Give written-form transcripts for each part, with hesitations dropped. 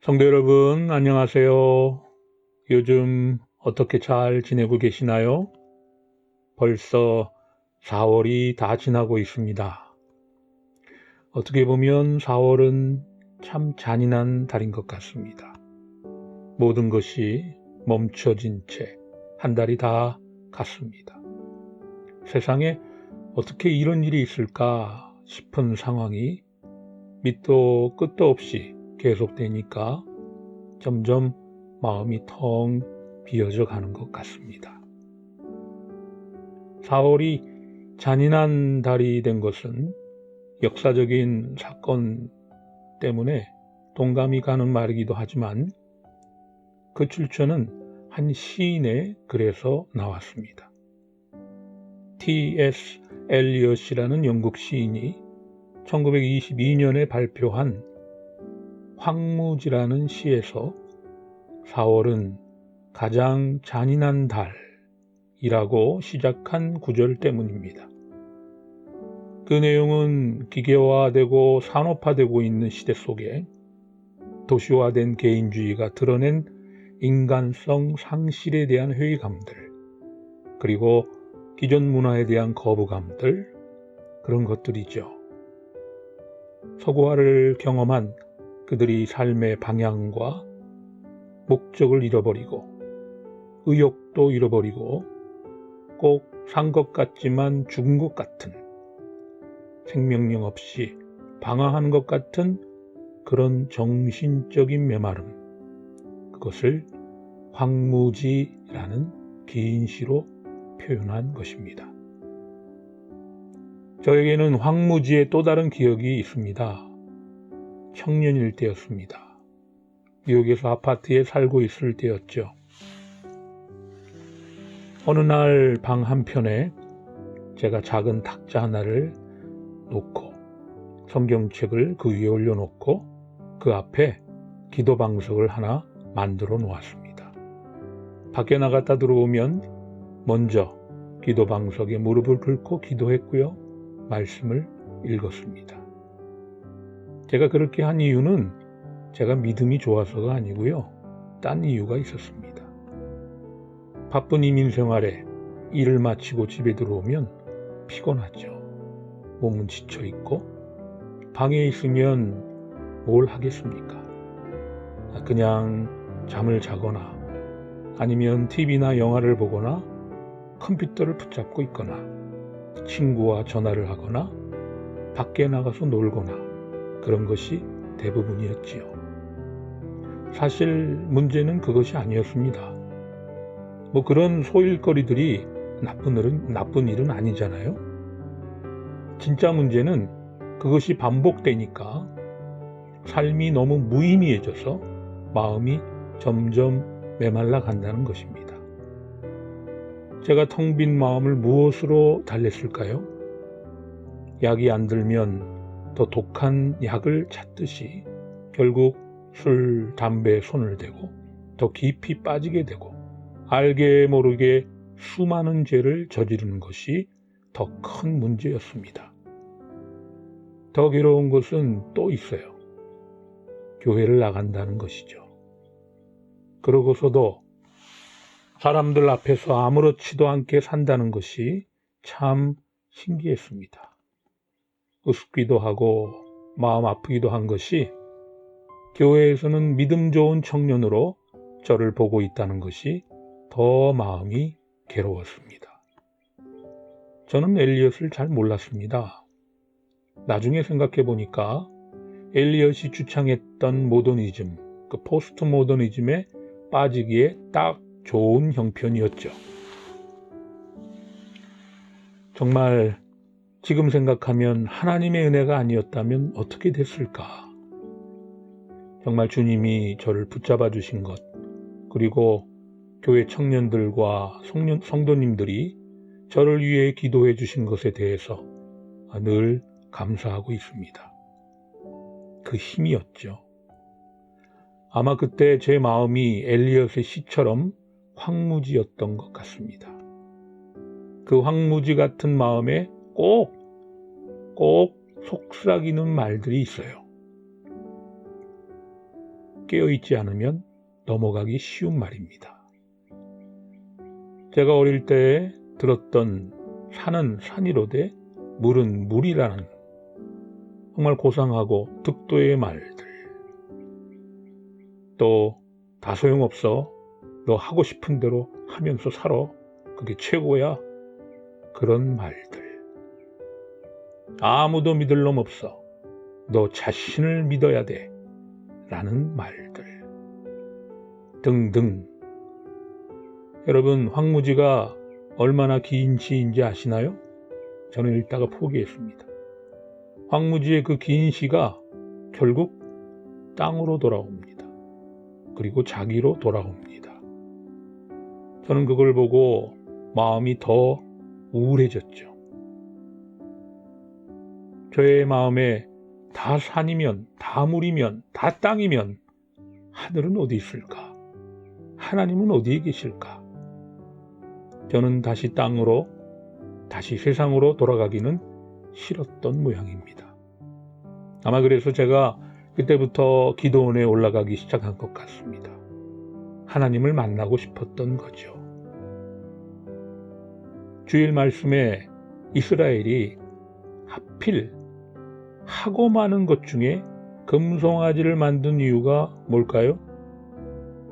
성도 여러분, 안녕하세요. 요즘 어떻게 잘 지내고 계시나요? 벌써 4월이 다 지나고 있습니다. 어떻게 보면 4월은 참 잔인한 달인 것 같습니다. 모든 것이 멈춰진 채 한 달이 다 갔습니다. 세상에 어떻게 이런 일이 있을까 싶은 상황이 밑도 끝도 없이 계속되니까 점점 마음이 텅 비어져 가는 것 같습니다. 4월이 잔인한 달이 된 것은 역사적인 사건 때문에 동감이 가는 말이기도 하지만 그 출처는 한 시인의 글에서 나왔습니다. T.S. 엘리엇이라는 영국 시인이 1922년에 발표한 황무지라는 시에서 4월은 가장 잔인한 달이라고 시작한 구절 때문입니다. 그 내용은 기계화되고 산업화되고 있는 시대 속에 도시화된 개인주의가 드러낸 인간성 상실에 대한 회의감들, 그리고 기존 문화에 대한 거부감들, 그런 것들이죠. 서구화를 경험한 그들이 삶의 방향과 목적을 잃어버리고 의욕도 잃어버리고 꼭 산 것 같지만 죽은 것 같은, 생명력 없이 방황하는 것 같은 그런 정신적인 메마름, 그것을 황무지라는 긴 시로 표현한 것입니다. 저에게는 황무지의 또 다른 기억이 있습니다. 청년일 때였습니다. 뉴욕에서 아파트에 살고 있을 때였죠. 어느 날 방 한편에 제가 작은 탁자 하나를 놓고 성경책을 그 위에 올려놓고 그 앞에 기도방석을 하나 만들어 놓았습니다. 밖에 나갔다 들어오면 먼저 기도방석에 무릎을 꿇고 기도했고요. 말씀을 읽었습니다. 제가 그렇게 한 이유는 제가 믿음이 좋아서가 아니고요. 딴 이유가 있었습니다. 바쁜 이민 생활에 일을 마치고 집에 들어오면 피곤하죠. 몸은 지쳐있고 방에 있으면 뭘 하겠습니까? 그냥 잠을 자거나 아니면 TV나 영화를 보거나 컴퓨터를 붙잡고 있거나 친구와 전화를 하거나 밖에 나가서 놀거나 그런 것이 대부분이었지요. 사실 문제는 그것이 아니었습니다. 그런 소일거리들이 나쁜 일은 아니잖아요. 진짜 문제는 그것이 반복되니까 삶이 너무 무의미해져서 마음이 점점 메말라 간다는 것입니다. 제가 텅 빈 마음을 무엇으로 달랬을까요? 약이 안 들면 더 독한 약을 찾듯이 결국 술, 담배에 손을 대고 더 깊이 빠지게 되고 알게 모르게 수많은 죄를 저지르는 것이 더 큰 문제였습니다. 더 괴로운 것은 또 있어요. 교회를 나간다는 것이죠. 그러고서도 사람들 앞에서 아무렇지도 않게 산다는 것이 참 신기했습니다. 우습기도 하고 마음 아프기도 한 것이 교회에서는 믿음 좋은 청년으로 저를 보고 있다는 것이 더 마음이 괴로웠습니다. 저는 엘리엇을 잘 몰랐습니다. 나중에 생각해 보니까 엘리엇이 주창했던 모더니즘, 그 포스트 모더니즘에 빠지기에 딱 좋은 형편이었죠. 정말 지금 생각하면 하나님의 은혜가 아니었다면 어떻게 됐을까? 정말 주님이 저를 붙잡아 주신 것, 그리고 교회 청년들과 성도님들이 저를 위해 기도해 주신 것에 대해서 늘 감사하고 있습니다. 그 힘이었죠. 아마 그때 제 마음이 엘리엇의 시처럼 황무지였던 것 같습니다. 그 황무지 같은 마음에 꼭 속삭이는 말들이 있어요. 깨어있지 않으면 넘어가기 쉬운 말입니다. 제가 어릴 때 들었던 산은 산이로되 물은 물이라는 정말 고상하고 득도의 말들, 또 다 소용없어, 너 하고 싶은 대로 하면서 살아, 그게 최고야, 그런 말들, 아무도 믿을 놈 없어, 너 자신을 믿어야 돼 라는 말들 등등. 여러분, 황무지가 얼마나 긴 시인지 아시나요? 저는 읽다가 포기했습니다. 황무지의 그 긴 시가 결국 땅으로 돌아옵니다. 그리고 자기로 돌아옵니다. 저는 그걸 보고 마음이 더 우울해졌죠. 저의 마음에 다 산이면, 다 물이면, 다 땅이면 하늘은 어디 있을까? 하나님은 어디에 계실까? 저는 다시 땅으로, 다시 세상으로 돌아가기는 싫었던 모양입니다. 아마 그래서 제가 그때부터 기도원에 올라가기 시작한 것 같습니다. 하나님을 만나고 싶었던 거죠. 주일 말씀에 이스라엘이 하필 하고 많은 것 중에 금송아지를 만든 이유가 뭘까요?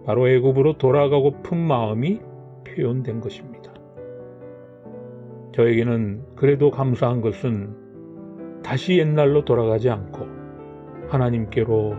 바로 애굽으로 돌아가고픈 마음이 표현된 것입니다. 저에게는 그래도 감사한 것은 다시 옛날로 돌아가지 않고 하나님께로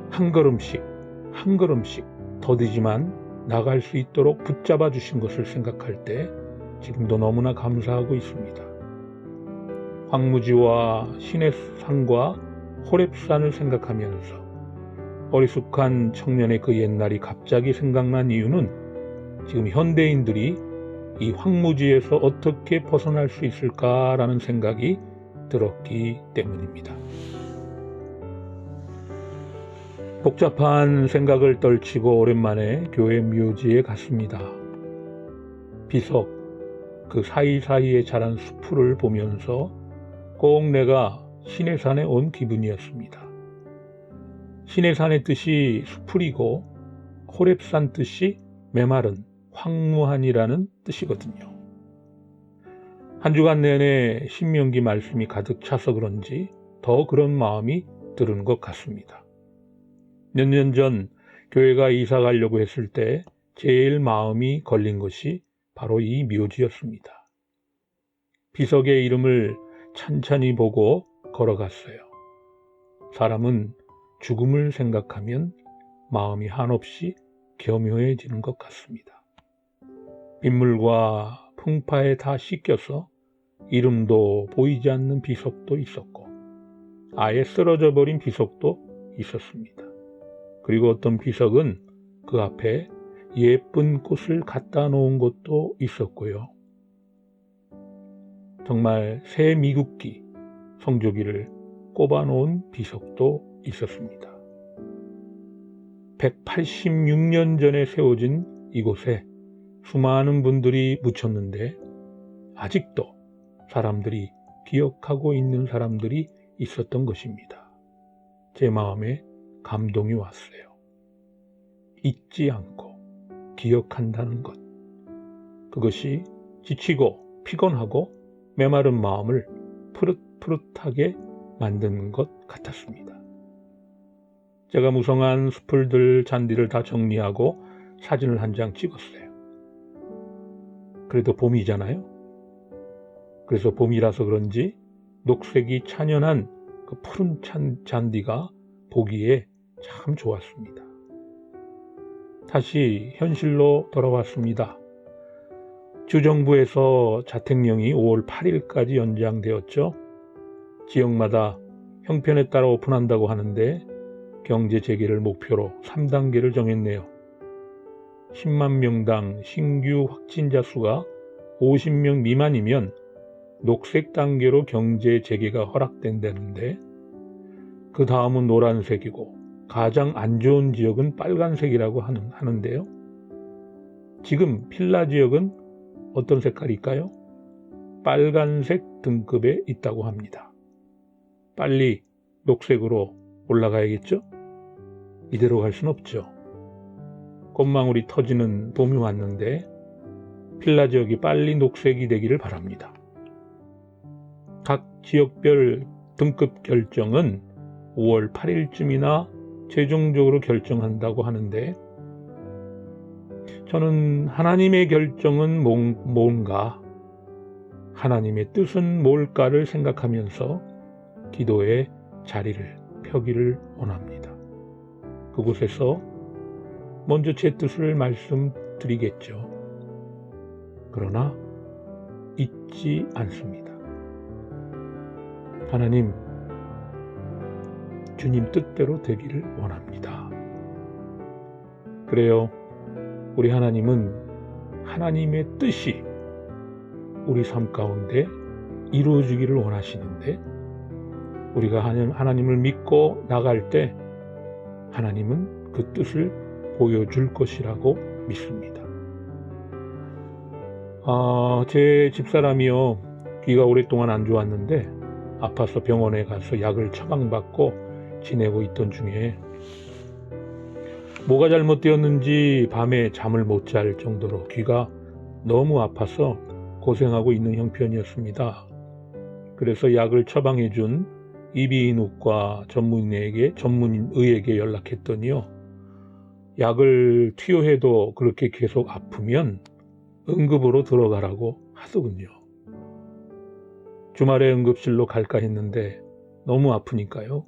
한 걸음씩 한 걸음씩 더디지만 나갈 수 있도록 붙잡아 주신 것을 생각할 때 지금도 너무나 감사하고 있습니다. 황무지와 시내 산과 호렙산을 생각하면서 어리숙한 청년의 그 옛날이 갑자기 생각난 이유는 지금 현대인들이 이 황무지에서 어떻게 벗어날 수 있을까라는 생각이 들었기 때문입니다. 복잡한 생각을 떨치고 오랜만에 교회 묘지에 갔습니다. 비석, 그 사이사이에 자란 수풀을 보면서 꼭 내가 시내산에 온 기분이었습니다. 시내산의 뜻이 수풀이고 호렙산 뜻이 메마른 황무한이라는 뜻이거든요. 한 주간 내내 신명기 말씀이 가득 차서 그런지 더 그런 마음이 드는 것 같습니다. 몇 년 전 교회가 이사 가려고 했을 때 제일 마음이 걸린 것이 바로 이 묘지였습니다. 비석의 이름을 찬찬히 보고 걸어갔어요. 사람은 죽음을 생각하면 마음이 한없이 겸허해지는 것 같습니다. 빗물과 풍파에 다 씻겨서 이름도 보이지 않는 비석도 있었고 아예 쓰러져 버린 비석도 있었습니다. 그리고 어떤 비석은 그 앞에 예쁜 꽃을 갖다 놓은 것도 있었고요. 정말 새 미국기, 성조기를 꼽아 놓은 비석도 있었습니다. 186년 전에 세워진 이곳에 수많은 분들이 묻혔는데 아직도 사람들이 기억하고 있는 사람들이 있었던 것입니다. 제 마음에 감동이 왔어요. 잊지 않고 기억한다는 것. 그것이 지치고 피곤하고 메마른 마음을 푸릇푸릇하게 만드는 것 같았습니다. 제가 무성한 수풀들 잔디를 다 정리하고 사진을 한 장 찍었어요. 그래도 봄이잖아요. 그래서 봄이라서 그런지 녹색이 찬연한 그 푸른 잔디가 보기에 참 좋았습니다. 다시 현실로 돌아왔습니다. 주정부에서 자택령이 5월 8일까지 연장되었죠. 지역마다 형편에 따라 오픈한다고 하는데 경제 재개를 목표로 3단계를 정했네요. 10만 명당 신규 확진자 수가 50명 미만이면 녹색 단계로 경제 재개가 허락된다는데 그 다음은 노란색이고 가장 안 좋은 지역은 빨간색이라고 하는데요. 지금 필라 지역은 어떤 색깔일까요? 빨간색 등급에 있다고 합니다. 빨리 녹색으로 올라가야겠죠? 이대로 갈 순 없죠. 꽃망울이 터지는 봄이 왔는데 필라 지역이 빨리 녹색이 되기를 바랍니다. 각 지역별 등급 결정은 5월 8일쯤이나 최종적으로 결정한다고 하는데 저는 하나님의 결정은 뭔가, 하나님의 뜻은 뭘까를 생각하면서 기도의 자리를 펴기를 원합니다. 그곳에서 먼저 제 뜻을 말씀드리겠죠. 그러나 잊지 않습니다. 하나님, 주님 뜻대로 되기를 원합니다. 그래요. 우리 하나님은 하나님의 뜻이 우리 삶 가운데 이루어지기를 원하시는데 우리가 하나님을 믿고 나갈 때 하나님은 그 뜻을 보여줄 것이라고 믿습니다. 제 집사람이요, 귀가 오랫동안 안 좋았는데 아파서 병원에 가서 약을 처방받고 지내고 있던 중에 뭐가 잘못되었는지 밤에 잠을 못 잘 정도로 귀가 너무 아파서 고생하고 있는 형편이었습니다. 그래서 약을 처방해 준 이비인후과 전문의에게 연락했더니요, 약을 투여해도 그렇게 계속 아프면 응급으로 들어가라고 하더군요. 주말에 응급실로 갈까 했는데 너무 아프니까요,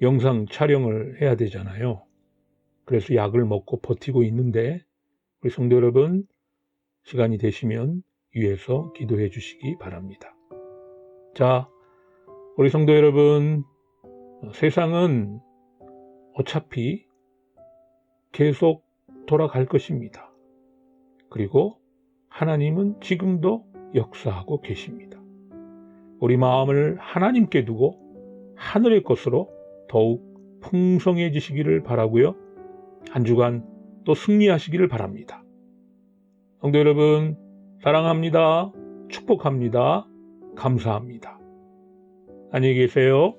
영상 촬영을 해야 되잖아요. 그래서 약을 먹고 버티고 있는데 우리 성도 여러분, 시간이 되시면 위에서 기도해 주시기 바랍니다. 자, 우리 성도 여러분, 세상은 어차피 계속 돌아갈 것입니다. 그리고 하나님은 지금도 역사하고 계십니다. 우리 마음을 하나님께 두고 하늘의 것으로 더욱 풍성해지시기를 바라고요. 한 주간 또 승리하시기를 바랍니다. 성도 여러분, 사랑합니다. 축복합니다. 감사합니다. 안녕히 계세요.